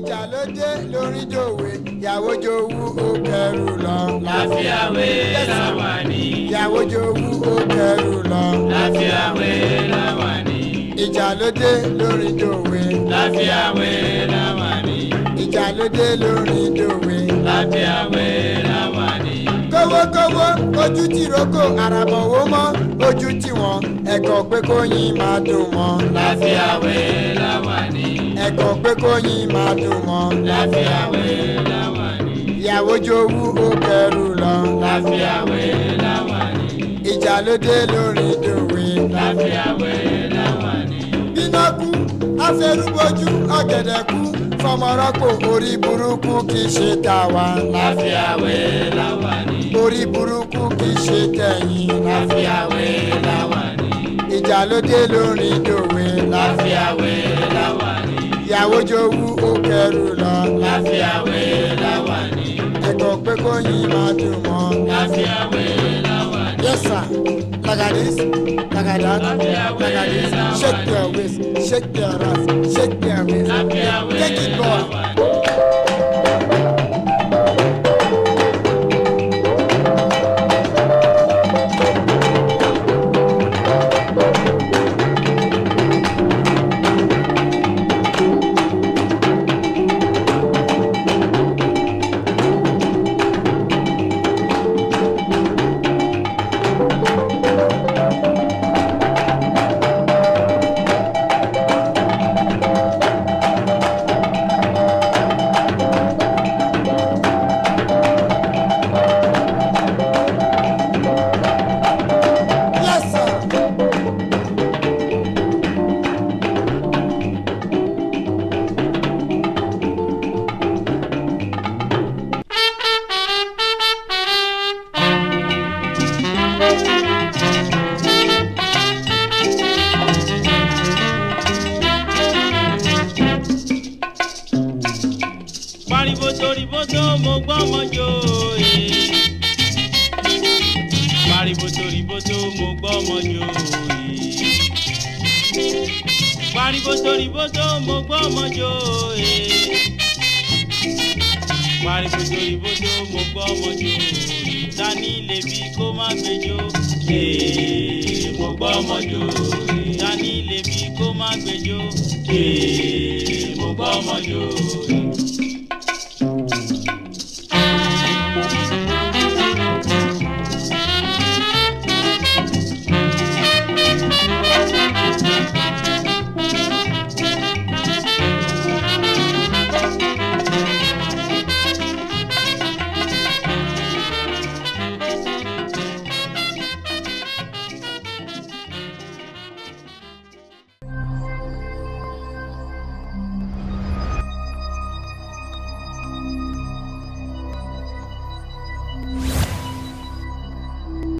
ìjà ló dé lórí dòwe ìyàwó jowú ó kẹrù lọ. láfíàwé làwà ní. ìyàwó jowú ó kẹrù lọ. láfíàwé làwà ní. ìjà ló dé lórí dòwe. láfíàwé làwà ní. ìjà ló dé lórí dòwe. láfíàwé làwà ní. kówókówó ojú tí roko àràbọ̀wó mọ́ ojú tí wọ́n ẹ̀kọ́ pé kóyin máa dùn mọ́. láfíàwé làwà ní. ẹ̀kọ́ pé kóyin máa dùn mọ́. láfíàwé làwà ní. ìyàwó jowú ó kẹrù lọ. láfíàwé làwà ní. ìjà ló dé lórí dòwe. láfíàwé làwà ní. bíná kú afẹrúgbójú ọ̀gẹ̀dẹ̀ kú fọmọrọ́pò orí burúkú kì í ṣe tàwa. láfíàwé làwà ní. orí burúkú kì í ṣe tẹ̀yìn. láfíàwé làwà ní. ìjà ló dé lórí dòwe. láfíàwé làwà ní. ìyàwó jowú ó kẹrù lọ. láfíàwé làwà ní. ẹ̀kọ́ pé kóyin máa dùn mọ́. láfíàwé làwà ní. Yes sir, like this, like that, like this. Shake your waist, shake your ass, shake your waist. Take it boy. Paribotoriboto mo gbọ́mọjó Paribotoriboto mo gbọ́mọjó Paribotoriboto mo gbọ́mọjó Paribotoriboto mo gbọ́mọjó Tani lè bí kó má gbẹjọ́ mo gbọ́mọjó Tani lè bí kó má gbẹjọ́ mo gbọ́mọjó.